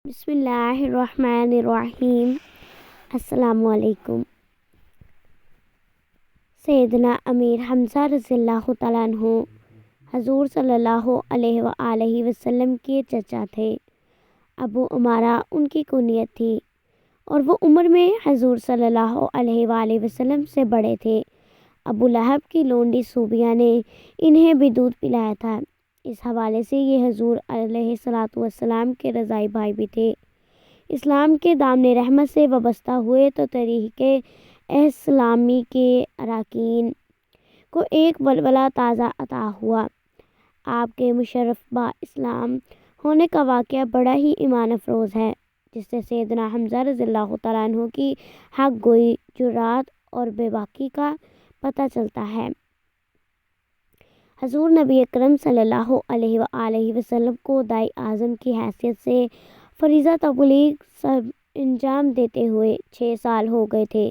بسم اللہ الرحمن الرحیم۔ السلام علیکم۔ سیدنا امیر حمزہ رضی اللہ تعالیٰ عنہ حضور صلی اللہ علیہ وآلہ وسلم کے چچا تھے۔ ابو عمارہ ان کی کنیت تھی اور وہ عمر میں حضور صلی اللہ علیہ وآلہ وسلم سے بڑے تھے۔ ابو لہب کی لونڈی صوبیہ نے انہیں بھی دودھ پلایا تھا۔ اس حوالے سے یہ حضور علیہ السلام کے رضاعی بھائی بھی تھے۔ اسلام کے دامن رحمت سے وابستہ ہوئے تو تحریک اسلامی کے اراکین کو ایک ولولہ تازہ عطا ہوا۔ آپ کے مشرف با اسلام ہونے کا واقعہ بڑا ہی ایمان افروز ہے، جس سے سیدنا حمزہ رضی اللہ تعالیٰ عنہ کی حق گوئی، جرات اور بے باکی کا پتہ چلتا ہے۔ حضور نبی اکرم صلی اللہ علیہ وآلہ وسلم کو داعی اعظم کی حیثیت سے فریضہ تبلیغ سب انجام دیتے ہوئے 6 سال ہو گئے تھے۔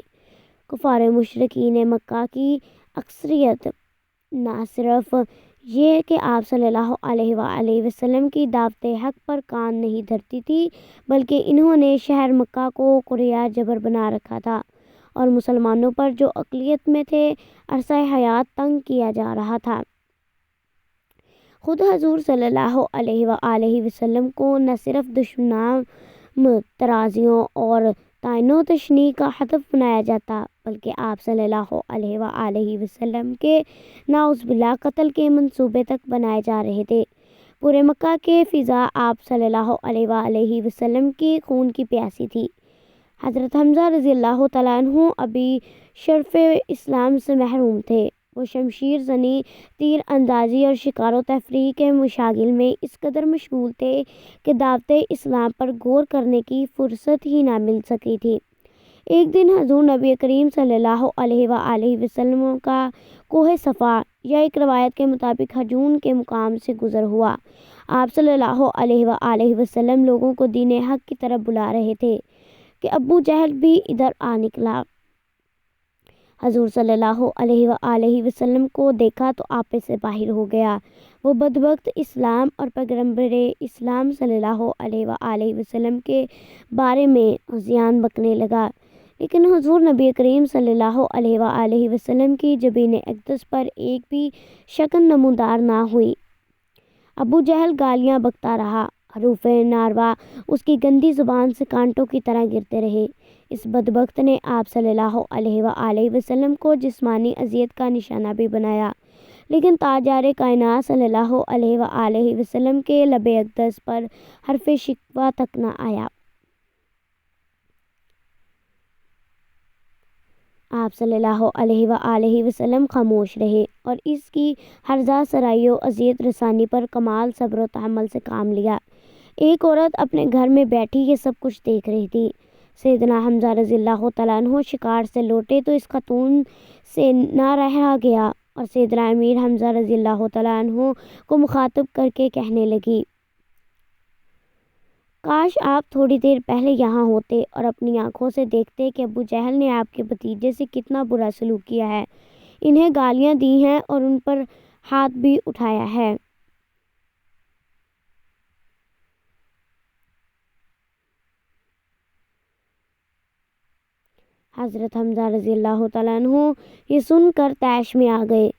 کفار مشرکین مکہ کی اکثریت نہ صرف یہ کہ آپ صلی اللہ علیہ وآلہ وسلم کی دعوت حق پر کان نہیں دھرتی تھی، بلکہ انہوں نے شہر مکہ کو قریہ جبر بنا رکھا تھا اور مسلمانوں پر جو اقلیت میں تھے عرصہ حیات تنگ کیا جا رہا تھا۔ خود حضور صلی اللہ علیہ وآلہ وسلم کو نہ صرف دشنام ترازیوں اور تعین و تشنیع کا ہدف بنایا جاتا، بلکہ آپ صلی اللہ علیہ وآلہ وسلم کے نعوذ باللہ قتل کے منصوبے تک بنائے جا رہے تھے۔ پورے مکہ کے فضا آپ صلی اللہ علیہ وآلہ وسلم کی خون کی پیاسی تھی۔ حضرت حمزہ رضی اللہ تعالیٰ عنہ ابھی شرف اسلام سے محروم تھے۔ وہ شمشیر زنی، تیر اندازی اور شکار و تفریح کے مشاغل میں اس قدر مشغول تھے کہ دعوت اسلام پر غور کرنے کی فرصت ہی نہ مل سکی تھی۔ ایک دن حضور نبی کریم صلی اللہ علیہ وآلہ وسلم کا کوہ صفا یا ایک روایت کے مطابق ہجون کے مقام سے گزر ہوا۔ آپ صلی اللہ علیہ وآلہ وسلم لوگوں کو دین حق کی طرف بلا رہے تھے کہ ابو جہل بھی ادھر آ نکلا۔ حضور صلی اللہ علیہ وآلہ وسلم کو دیکھا تو آپے سے باہر ہو گیا۔ وہ بدبخت اسلام اور پیغمبر اسلام صلی اللہ علیہ وآلہ وسلم کے بارے میں عصیان بکنے لگا، لیکن حضور نبی کریم صلی اللہ علیہ وآلہ وسلم کی جبین اقدس پر ایک بھی شکن نمودار نہ ہوئی۔ ابو جہل گالیاں بکتا رہا، حروف ناروا اس کی گندی زبان سے کانٹوں کی طرح گرتے رہے۔ اس بدبخت نے آپ صلی اللہ علیہ وآلہ وسلم کو جسمانی اذیت کا نشانہ بھی بنایا، لیکن تاجدار کائنات صلی اللہ علیہ وآلہ وسلم کے لب اقدس پر حرف شکوہ تک نہ آیا۔ آپ صلی اللہ علیہ وآلہ وسلم خاموش رہے اور اس کی ہرزہ سرائی و اذیت رسانی پر کمال صبر و تحمل سے کام لیا۔ ایک عورت اپنے گھر میں بیٹھی یہ سب کچھ دیکھ رہی تھی۔ سیدنا حمزہ رضی اللہ تعالیٰ عنہ شکار سے لوٹے تو اس خاتون سے نہ رہا گیا اور سیدنا امیر حمزہ رضی اللہ تعالیٰ عنہ کو مخاطب کر کے کہنے لگی، کاش آپ تھوڑی دیر پہلے یہاں ہوتے اور اپنی آنکھوں سے دیکھتے کہ ابو جہل نے آپ کے بھتیجے سے کتنا برا سلوک کیا ہے، انہیں گالیاں دی ہیں اور ان پر ہاتھ بھی اٹھایا ہے۔ حضرت حمزہ رضی اللہ تعالیٰ عنہ یہ سن کر طیش میں آ گئے،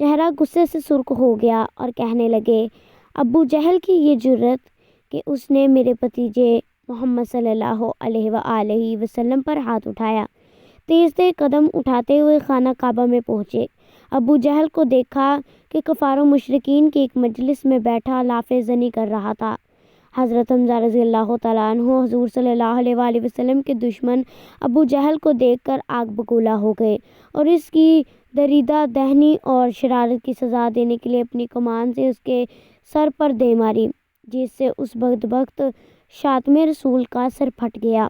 چہرہ غصے سے سرخ ہو گیا اور کہنے لگے، ابو جہل کی یہ جرأت کہ اس نے میرے بھتیجے محمد صلی اللہ علیہ وآلہ وسلم پر ہاتھ اٹھایا۔ تیز تیز قدم اٹھاتے ہوئے خانہ کعبہ میں پہنچے۔ ابو جہل کو دیکھا کہ کفار و مشرکین کی ایک مجلس میں بیٹھا لافِ زنی کر رہا تھا۔ حضرت حمزہ رضی اللہ تعالیٰ عنہ حضور صلی اللہ علیہ وآلہ وسلم کے دشمن ابو جہل کو دیکھ کر آگ بگولا ہو گئے اور اس کی دریدہ دہنی اور شرارت کی سزا دینے کے لیے اپنی کمان سے اس کے سر پر دے ماری، جس سے اس بدبخت شاتم رسول کا سر پھٹ گیا۔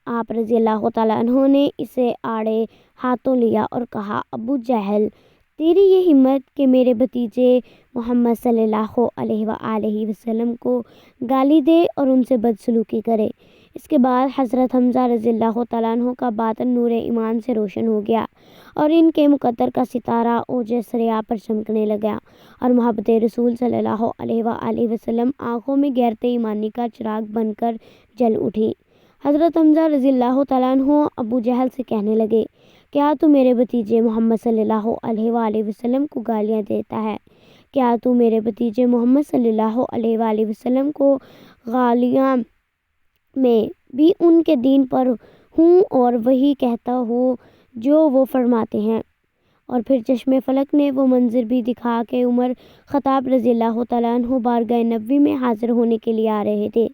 آپ رضی اللہ تعالیٰ عنہ نے اسے آڑے ہاتھوں لیا اور کہا، ابو جہل، تیری یہ ہمت کہ میرے بھتیجے محمد صلی اللہ علیہ وآلہ وسلم کو گالی دے اور ان سے بدسلوکی کرے، اس کے بعد حضرت حمزہ رضی اللہ تعالیٰ عنہ کا باطن نور ایمان سے روشن ہو گیا اور ان کے مقدر کا ستارہ اوج ثریا پر چمکنے لگا اور محبت رسول صلی اللہ علیہ وآلہ وسلم آنکھوں میں غیرت ایمانی کا چراغ بن کر جل اٹھی۔ حضرت حمزہ رضی اللہ تعالیٰ عنہ ابو جہل سے کہنے لگے، کیا تو میرے بھتیجے محمد صلی اللہ علیہ وآلہ وسلم کو گالیاں دیتا ہے؟ کیا تو میرے بھتیجے محمد صلی اللہ علیہ وآلہ وسلم کو گالیاں میں بھی ان کے دین پر ہوں اور وہی کہتا ہوں جو وہ فرماتے ہیں؟ اور پھر چشم فلک نے وہ منظر بھی دکھا کہ عمر خطاب رضی اللہ تعالیٰ عنہ بارگاہ نبوی میں حاضر ہونے کے لیے آ رہے تھے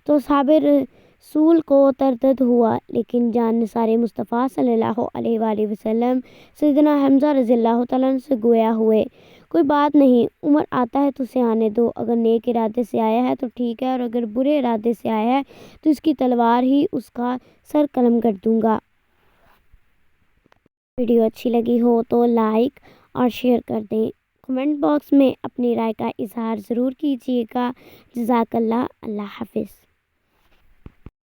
تو اصحاب رسول کو تردد ہوا، لیکن جان نثار مصطفیٰ صلی اللہ علیہ وآلہ وسلم سیدنا حمزہ رضی اللہ تعالیٰ عنہ سے گویا ہوئے، کوئی بات نہیں، عمر آتا ہے تو اسے آنے دو، اگر نیک ارادے سے آیا ہے تو ٹھیک ہے اور اگر برے ارادے سے آیا ہے تو اس کی تلوار ہی اس کا سر قلم کر دوں گا۔ ویڈیو اچھی لگی ہو تو لائک اور شیئر کر دیں، کمنٹ باکس میں اپنی رائے کا اظہار ضرور کیجیے گا۔ جزاک اللہ، اللہ حافظ۔